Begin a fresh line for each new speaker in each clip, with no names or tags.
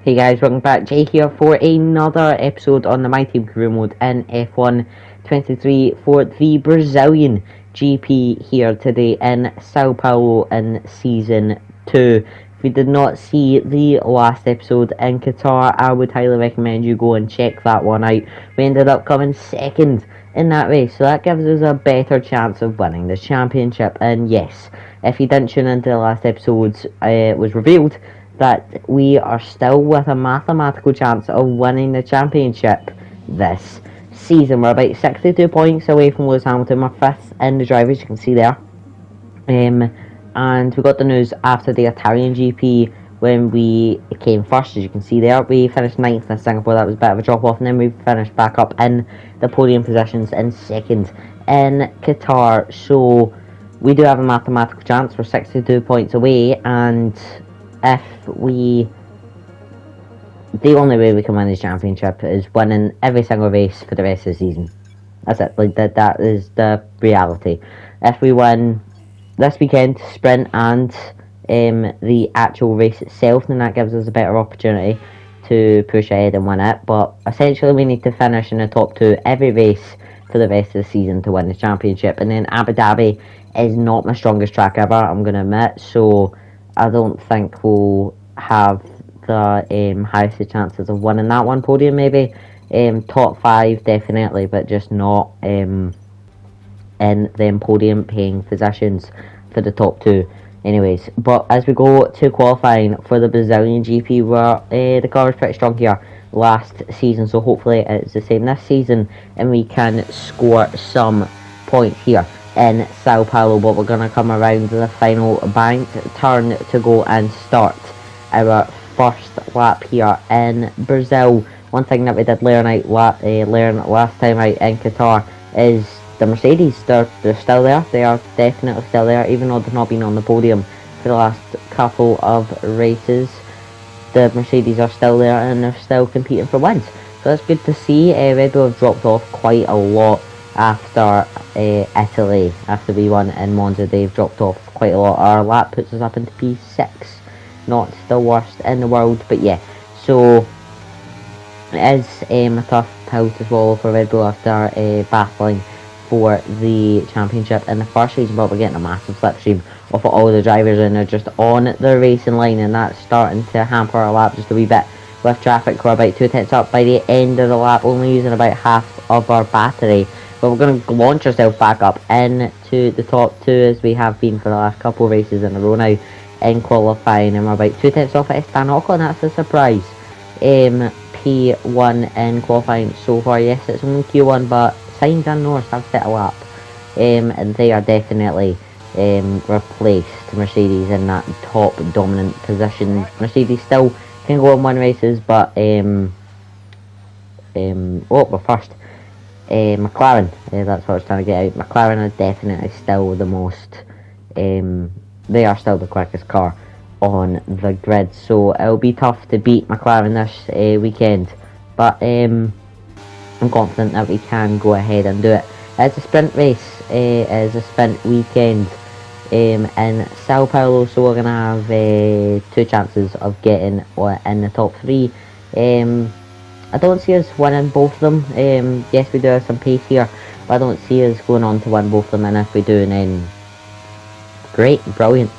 Hey guys, welcome back. Jay here for another episode on the My Team Career Mode in F1 23 for the Brazilian GP here today in Sao Paulo in Season 2. If you did not see the last episode in Qatar, I would highly recommend you go and check that one out. We ended up coming second in that race, so that gives us a better chance of winning the championship. And yes, if you didn't tune into the last episodes, it was revealed that we are still with a mathematical chance of winning the championship this season. We're about 62 points away from Lewis Hamilton. We're fifth in the drivers, you can see there. And we got the news after the Italian GP when we came first, as you can see there. We finished ninth in Singapore, that was a bit of a drop off, and then we finished back up in the podium positions in second in Qatar. So we do have a mathematical chance. We're 62 points away, and if we, the only way we can win this championship is winning every single race for the rest of the season. That's it. Like that is the reality. If we win this weekend sprint and the actual race itself, then that gives us a better opportunity to push ahead and win it. But essentially, we need to finish in the top two every race for the rest of the season to win the championship. And then Abu Dhabi is not my strongest track ever, I'm going to admit. So I don't think we'll have the highest chances of winning that one. Podium maybe, top 5 definitely, but just not in them podium paying positions for the top 2 anyways. But as we go to qualifying for the Brazilian GP, where the car was pretty strong here last season, so hopefully it's the same this season and we can score some points here in Sao Paulo. But we're going to come around the final bank turn to go and start our first lap here in Brazil. One thing that we did learn last time out in Qatar is the Mercedes. They're still there. They are definitely still there, even though they've not been on the podium for the last couple of races. The Mercedes are still there and they're still competing for wins, so that's good to see. Red Bull have dropped off quite a lot after Italy. After we won in Monza, they've dropped off quite a lot. Our lap puts us up into P6, not the worst in the world, but yeah. So it is a tough pill to swallow for Red Bull after battling for the championship in the first season, but we're getting a massive slipstream off of all the drivers and they're just on the racing line, and that's starting to hamper our lap just a wee bit with traffic. We're about 2 tenths up by the end of the lap, only using about half of our battery, but we're going to launch ourselves back up into the top 2 as we have been for the last couple of races in a row now in qualifying, and we're about 2 tenths off at Esteban Ocon. That's a surprise. P1 in qualifying so far. Yes, it's only Q1, but Sainz and Norris have set a lap, and they are definitely replaced Mercedes in that top dominant position. Mercedes still can go and win races, but we're first. McLaren, that's what I was trying to get out. McLaren are definitely still the most, they are still the quickest car on the grid, so it'll be tough to beat McLaren this weekend, but I'm confident that we can go ahead and do it. It's a sprint race, it's a sprint weekend in Sao Paulo, so we're going to have 2 chances of getting in the top 3. I don't see us winning both of them. Yes, we do have some pace here, but I don't see us going on to win both of them, and if we do, then great, brilliant.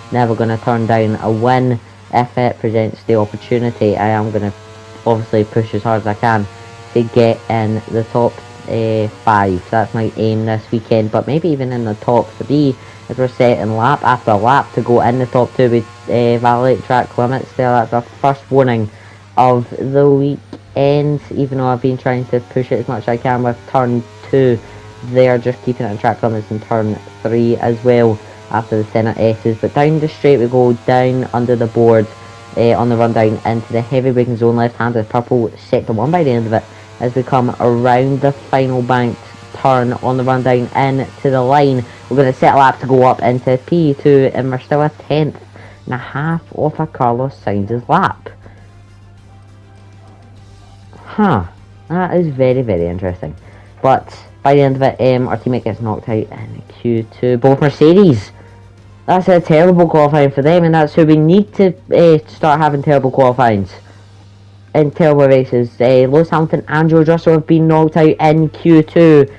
Never going to turn down a win if it presents the opportunity. I am going to obviously push as hard as I can to get in the top 5. That's my aim this weekend, but maybe even in the top 3 as we're setting lap after lap to go in the top 2 with validate track limits there. That's our first warning of the weekend, even though I've been trying to push it as much as I can with turn 2. They're just keeping it in track limits in turn 3 as well after the Senna S's. But down the straight we go, down under the board on the run down into the heavy braking zone. Left hand with purple sector 1 by the end of it as we come around the final banked turn on the run down into the line. We're going to set a lap to go up into P2, and we're still a tenth and a half off of Carlos Sainz's lap. That is very, very interesting. But by the end of it, our teammate gets knocked out in Q2. Both Mercedes That's a terrible qualifying for them, and that's who we need to start having terrible qualifyings in terrible races. Lewis Hamilton and George Russell have been knocked out in Q2,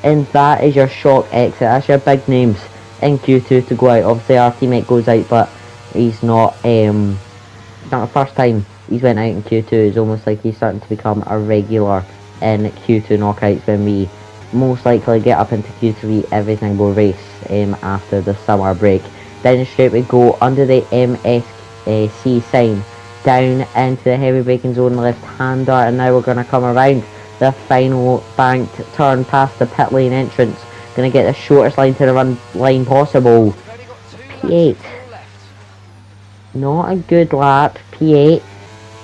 and that is your shock exit. That's your big names in Q2 to go out. Obviously, our teammate goes out, but he's not. Not the first time he's went out in Q2. It's almost like he's starting to become a regular in Q2 knockouts when we most likely get up into Q3 every single race after the summer break. Then straight we go under the MSC sign down into the heavy braking zone left hander, and now we're going to come around the final banked turn past the pit lane entrance. Going to get the shortest line to the run line possible. P8. Not a good lap. P8.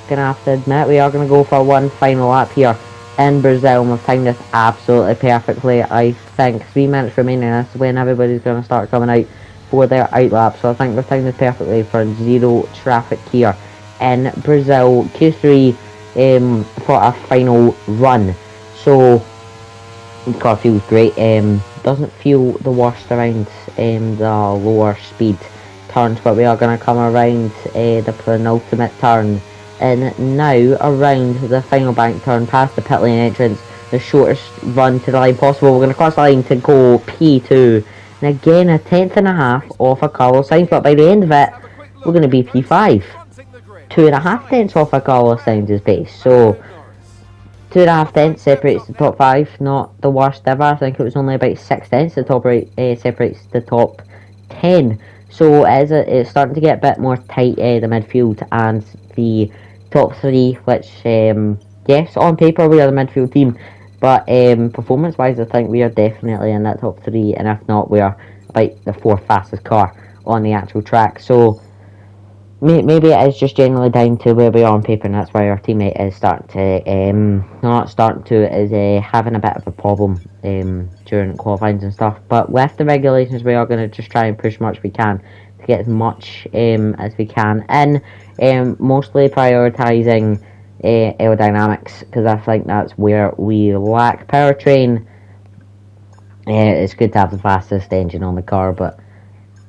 Gonna have to admit we are going to go for one final lap here in Brazil, and we've timed this absolutely perfectly. I think 3 minutes remaining. That's when everybody's going to start coming out for their out lap. So I think we've timed this perfectly for zero traffic here in Brazil. Q3 for a final run. So the car feels great. Doesn't feel the worst around the lower speed turns, but we are going to come around the penultimate turn, and now around the final bank turn past the pit lane entrance, the shortest run to the line possible. We're going to cross the line to go P2, and again a tenth and a half off of Carlos Sainz, but by the end of it we're going to be P5, 2.5 tenths off of Carlos Sainz's pace. So 2.5 tenths separates the top 5, not the worst ever. I think it was only about 6 tenths the top separates the top 10. So it's starting to get a bit more tight, the midfield and the top 3, which, yes, on paper we are the midfield team, but performance-wise I think we are definitely in that top 3, and if not, we are about the 4th fastest car on the actual track. So maybe it is just generally down to where we are on paper, and that's why our teammate is starting to, having a bit of a problem during qualifying and stuff. But with the regulations, we are going to just try and push much we can to get as much as we can in, mostly prioritising aerodynamics, because I think that's where we lack. Powertrain, it's good to have the fastest engine on the car, but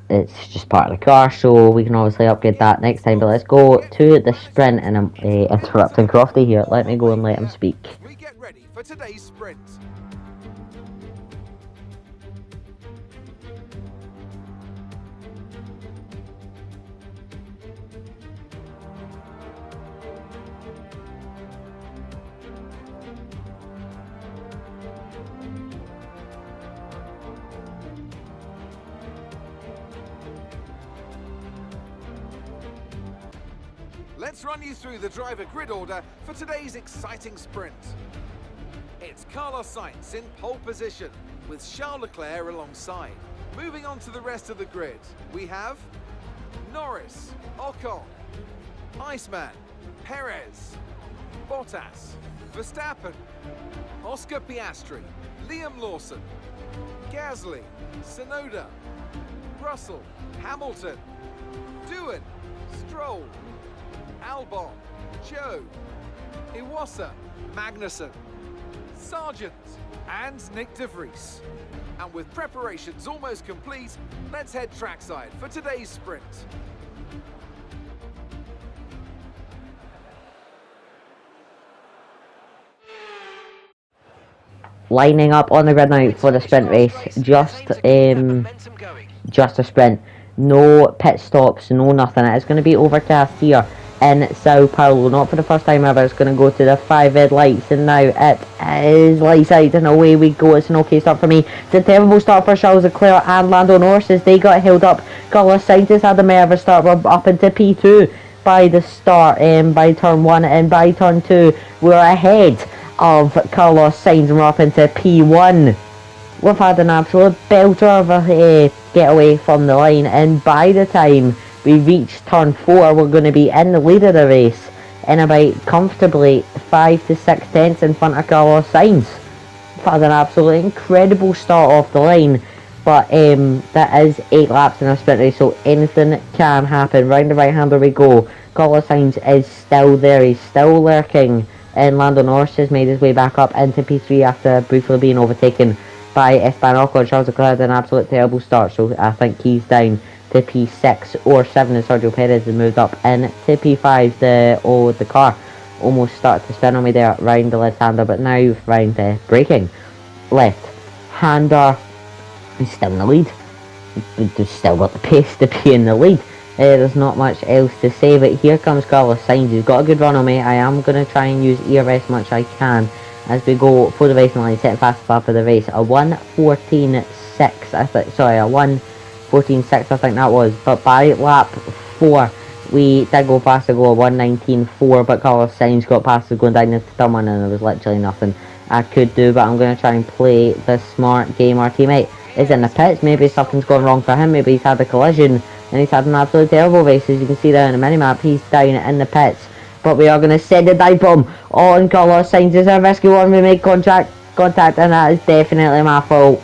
it's just part of the car, so we can obviously upgrade that next time. But let's go to the sprint, and I'm interrupting Crofty here. Let me go and let him speak.
We get ready for today's sprint. Let's run you through the driver grid order for today's exciting sprint. It's Carlos Sainz in pole position, with Charles Leclerc alongside. Moving on to the rest of the grid, we have Norris, Ocon, Iceman, Perez, Bottas, Verstappen, Oscar Piastri, Liam Lawson, Gasly, Tsunoda, Russell, Hamilton, Doohan, Stroll, Albon, Joe, Iwasa, Magnussen, Sargent, and Nick de Vries. And with preparations almost complete, let's head trackside for today's sprint.
Lining up on the grid now for the sprint race. Just a sprint. No pit stops, no nothing. It's going to be overcast here in Sao Paulo, not for the first time ever. It's going to go to the 5 red lights, and now it is lights out, and away we go. It's an okay start for me. It's a terrible start for Charles Leclerc and Lando Norris as they got held up. Carlos Sainz has had the nervous start. We're up into P2 by the start, by turn 1, and by turn 2 we're ahead of Carlos Sainz, and we're up into P1. We've had an absolute belter of a getaway from the line, and by the time we reach turn 4, we're going to be in the lead of the race in about comfortably 5 to 6 tenths in front of Carlos Sainz. We've had an absolutely incredible start off the line, but that is 8 laps in a sprint race, so anything can happen. Round the right hander we go. Carlos Sainz is still there, he's still lurking, and Lando Norris has made his way back up into P3 after briefly being overtaken by Esteban Ocon. Charles Leclerc had an absolute terrible start, so I think he's down to P6 or 7 as Sergio Perez has moved up, and to P5 the car almost started to spin on me there round the left hander, but now round the braking left hander is still in the lead. They've still got the pace to be in the lead. There's not much else to say, but here comes Carlos Sainz. He's got a good run on me. I am going to try and use ERS as much as I can as we go for the racing line, setting fast lap of the race. A 1:14.6, I think. Sorry, a 1:14.6, I think that was. But by lap 4, we did go past to go a 1:19.4, but Carlos Sainz got past to going down into turn 1, and there was literally nothing I could do. But I'm going to try and play the smart game. Our teammate is in the pits. Maybe something's gone wrong for him. Maybe he's had a collision and he's had an absolutely terrible race. As you can see there in the minimap, he's down in the pits. But we are going to send a dive bomb on Carlos Sainz. It's a risky one. We make contact, and that is definitely my fault.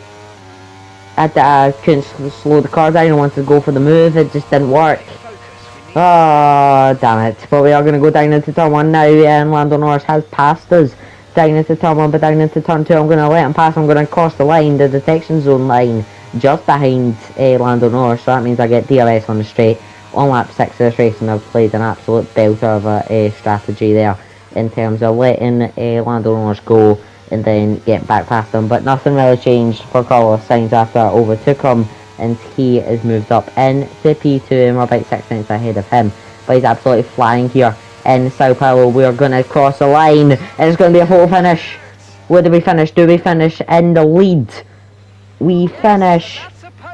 I couldn't slow the car down. I wanted to go for the move. It just didn't work. Oh, damn it. But we are going to go down into turn 1 now, and Lando Norris has passed us down into turn 1, but down into turn 2, I'm going to let him pass. I'm going to cross the line, the detection zone line, just behind Lando Norris, so that means I get DRS on the straight on lap 6 of this race, and I've played an absolute belter of a strategy there in terms of letting Lando Norris go and then getting back past him. But nothing really changed for Carlos Sainz after I overtook him, and he has moved up into P2, and we're about 6 minutes ahead of him. But he's absolutely flying here in Sao Paulo. We're going to cross the line, and it's going to be a pole finish. Where do we finish? Do we finish in the lead? We finish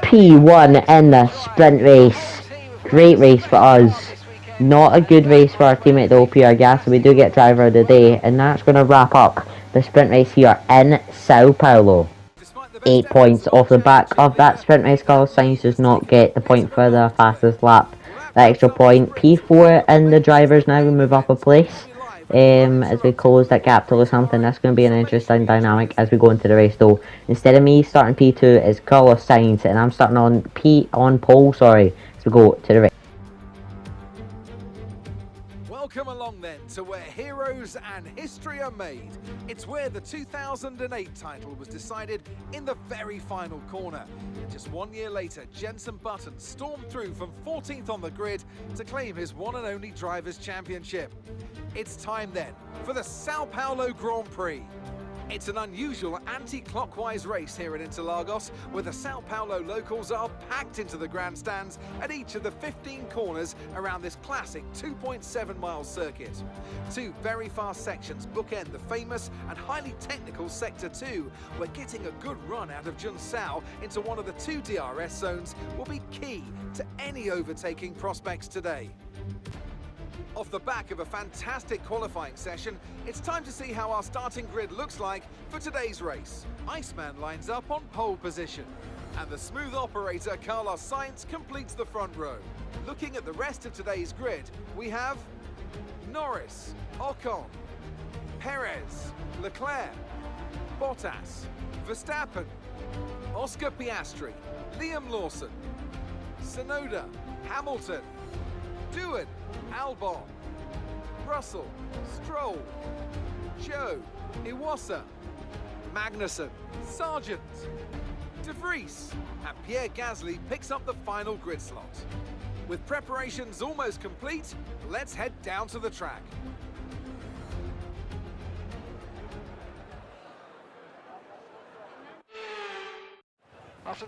P1 in the sprint race. Great race for us. Not a good race for our teammate, the OPR Gas, so we do get driver of the day, and that's going to wrap up the sprint race here in Sao Paulo. 8 points off the back of that sprint race. Carlos Sainz does not get the point for the fastest lap. That extra point. P4 and the drivers now will move up a place as we close that gap to Lewis Hamilton. That's going to be an interesting dynamic as we go into the race, though. Instead of me starting P2, it's Carlos Sainz, and I'm starting on pole, as we go to the race.
Welcome along then to where heroes and history are made. It's where the 2008 title was decided in the very final corner. Just 1 year later, Jenson Button stormed through from 14th on the grid to claim his one and only Drivers' Championship. It's time then for the Sao Paulo Grand Prix. It's an unusual anti-clockwise race here at Interlagos, where the Sao Paulo locals are packed into the grandstands at each of the 15 corners around this classic 2.7-mile circuit. 2 very fast sections bookend the famous and highly technical Sector 2, where getting a good run out of Junsao into one of the 2 DRS zones will be key to any overtaking prospects today. Off the back of a fantastic qualifying session, it's time to see how our starting grid looks like for today's race. Iceman lines up on pole position, and the smooth operator Carlos Sainz completes the front row. Looking at the rest of today's grid, we have Norris, Ocon, Perez, Leclerc, Bottas, Verstappen, Oscar Piastri, Liam Lawson, Tsunoda, Hamilton, Doohan, Albon, Russell, Stroll, Joe, Iwasa, Magnussen, Sargent, De Vries, and Pierre Gasly picks up the final grid slot. With preparations almost complete, let's head down to the track.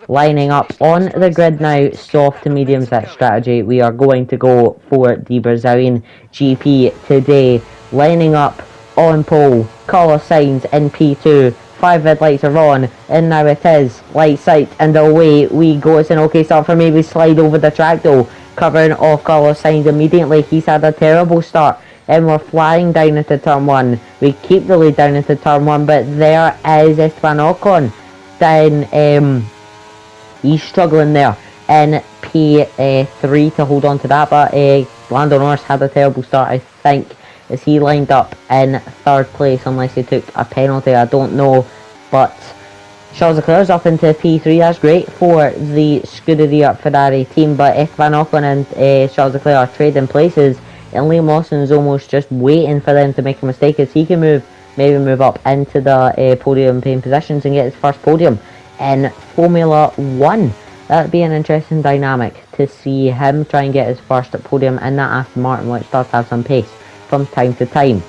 Lining up on the grid now, soft to medium set strategy. We are going to go for the Brazilian GP today. Lining up on pole, Carlos Sainz in P2. 5 red lights are on, and now it is light sight, and away we go. It's an okay start for me. We slide over the track though, covering off Carlos Sainz immediately. He's had a terrible start, and we're flying down into turn 1. We keep the lead down into turn 1, but there is Esteban Ocon down. He's struggling there in P3 to hold on to that, but Lando Norris had a terrible start, I think, as he lined up in 3rd place, unless he took a penalty, I don't know. But Charles Leclerc's up into P3, that's great for the Scuderia Ferrari team, but Esteban Ocon and Charles Leclerc are trading places, and Liam Lawson is almost just waiting for them to make a mistake, as he can maybe move up into the podium paying positions and get his first podium in Formula 1. That'd be an interesting dynamic to see him try and get his first podium in that Aston Martin, which does have some pace from time to time,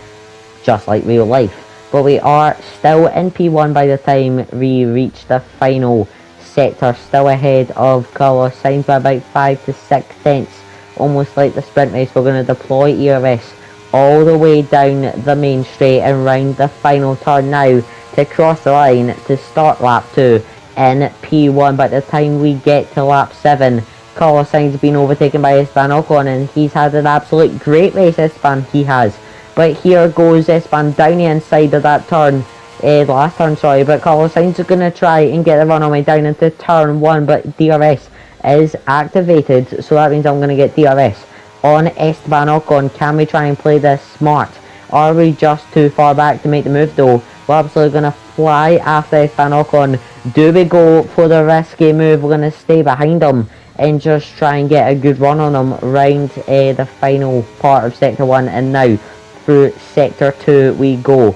just like real life. But we are still in P1 by the time we reach the final sector, still ahead of Carlos Sainz by about 5 to 6 tenths, almost like the sprint race. We're going to deploy ERS all the way down the main straight and round the final turn now to cross the line to start lap 2 in P1. By the time we get to lap 7, Carlos Sainz has been overtaken by Esteban Ocon, and he's had an absolute great race, Esteban, he has. But here goes Esteban down the inside of that turn, the last turn, sorry, but Carlos Sainz is going to try and get the runaway down into turn 1, but DRS is activated, so that means I'm going to get DRS on Esteban Ocon. Can we try and play this smart? Are we just too far back to make the move though? We're absolutely going to fly after Esteban Ocon. Do we go for the risky move? We're going to stay behind him and just try and get a good run on him round the final part of Sector 1, and now through Sector 2 we go.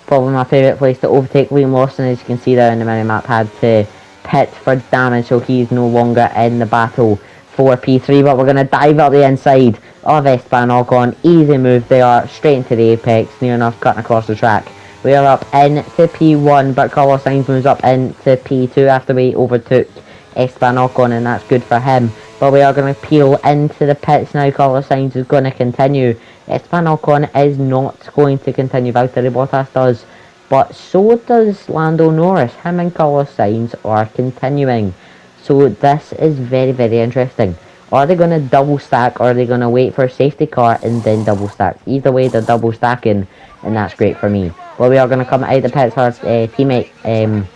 Probably my favourite place to overtake Liam Lawson. As you can see there in the minimap, had to pit for damage, so he's no longer in the battle for P3, but we're going to dive up the inside of Esteban Ocon. Easy move there, straight into the apex, near enough cutting across the track. We are up into P1, but Carlos Sainz moves up into P2 after we overtook Esteban Ocon, and that's good for him. But we are going to peel into the pits now. Carlos Sainz is going to continue. Esteban Ocon is not going to continue. Valtteri Bottas does, but so does Lando Norris. Him and Carlos Sainz are continuing. So this is very, very interesting. Are they going to double stack, or are they going to wait for a safety car and then double stack? Either way, they're double stacking, and that's great for me. Well, we are going to come out of the pits. Our teammate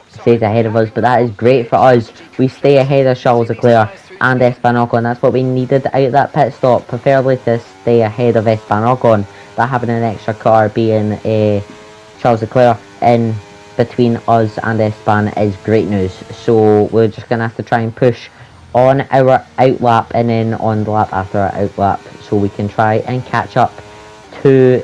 stays ahead of us, but that is great for us. We stay ahead of Charles Leclerc and Esteban Ocon. That's what we needed out of that pit stop, preferably to stay ahead of Esteban Ocon. But having an extra car being Charles Leclerc in between us and Esteban is great news. So we're just going to have to try and push on our outlap and then on the lap after our outlap, so we can try and catch up to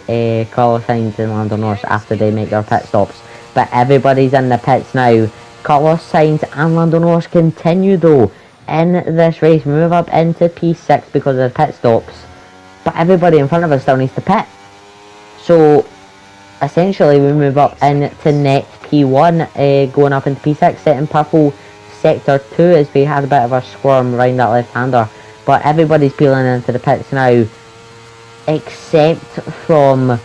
Carlos Sainz and Lando Norris after they make their pit stops. But everybody's in the pits now. Carlos Sainz and Lando Norris continue though in this race. We move up into P6 because of the pit stops, but everybody in front of us still needs to pit. So essentially we move up into net P1, going up into P6, setting purple sector 2 as we had a bit of a squirm around that left-hander. But everybody's peeling into the pits now, except from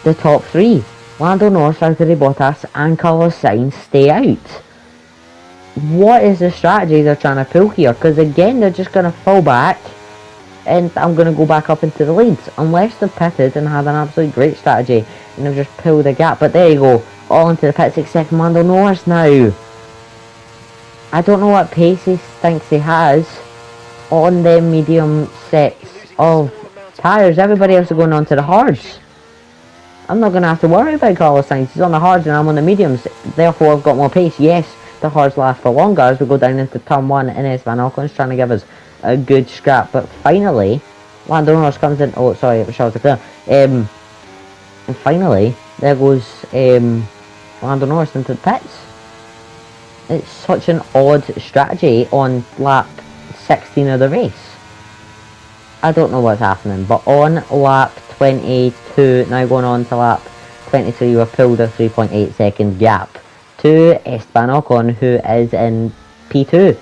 the top 3. Lando Norris, Valtteri Bottas and Carlos Sainz stay out. What is the strategy they're trying to pull here? Because again, they're just going to fall back, and I'm going to go back up into the leads. Unless they've pitted and had an absolute great strategy and they've just pulled the gap. But there you go, all into the pits except Lando Norris now. I don't know what pace he thinks he has on the medium sets of tyres. Everybody else is going on to the hards. I'm not going to have to worry about Carlos Sainz. He's on the hards and I'm on the mediums. Therefore, I've got more pace. Yes, the hards last for longer as we go down into turn 1, and Esteban Ocon's trying to give us a good scrap. But finally, Lando Norris comes in. Oh, sorry, it was Charles Leclerc. And finally, there goes Lando Norris into the pits. It's such an odd strategy on lap 16 of the race. I don't know what's happening, but on lap 22, now going on to lap 23, we've pulled a 3.8 second gap to Esteban Ocon, who is in P2.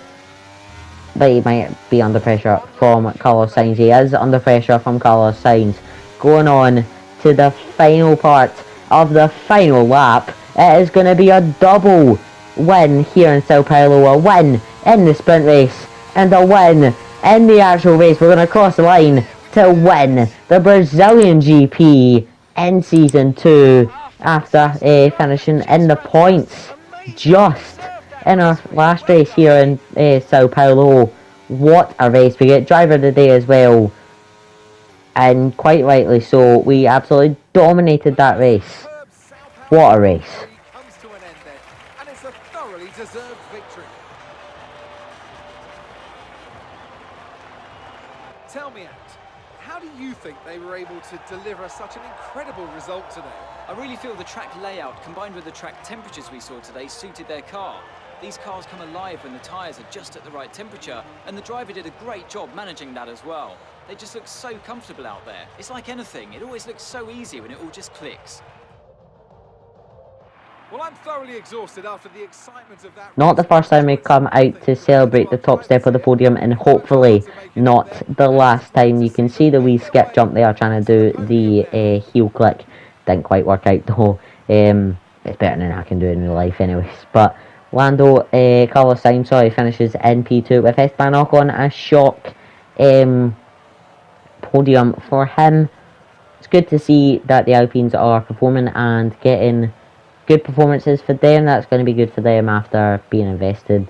But he might be under pressure from Carlos Sainz. He is under pressure from Carlos Sainz. Going on to the final part of the final lap. It is going to be a double win here in Sao Paulo. A win in the sprint race and a win in the actual race. We're going to cross the line to win the Brazilian GP in Season 2 after finishing in the points just in our last race here in Sao Paulo. What a race. We get driver of the day as well, and quite rightly so. We absolutely dominated that race. What a race.
Comes to an end then, and it's a thoroughly deserved victory. Tell me, Ant, how do you think they were able to deliver such an incredible result today?
I really feel the track layout combined with the track temperatures we saw today suited their car. These cars come alive when the tyres are just at the right temperature, and the driver did a great job managing that as well. They just look so comfortable out there. It's like anything, it always looks so easy when it all just clicks.
Well, I'm thoroughly exhausted after the excitement of that.
Not the first time we come out to celebrate the top step of the podium, and hopefully not the last time. You can see the wee skip jump there trying to do the heel click. Didn't quite work out though. It's better than I can do in real life anyways. But Carlos Sainz, finishes in P2 with Esteban Ocon, a shock podium for him. It's good to see that the Alpines are performing and getting good performances for them. That's going to be good for them after being invested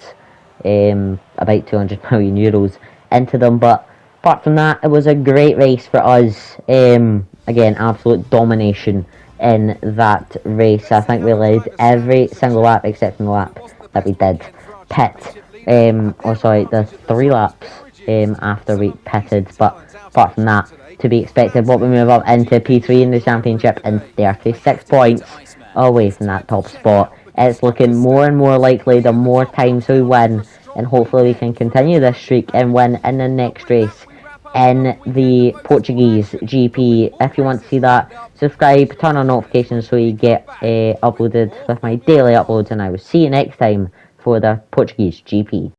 about 200 million euros into them. But apart from that, it was a great race for us. Again, absolute domination in that race. I think we led every single lap except from the lap that we did pit. The 3 laps after we pitted. But apart from that, to be expected, what we move up into P3 in the championship and 36 points away from that top spot. It's looking more and more likely the more times we win, and hopefully we can continue this streak and win in the next race in the Portuguese GP. If you want to see that, subscribe, turn on notifications so you get uploaded with my daily uploads, and I will see you next time for the Portuguese GP.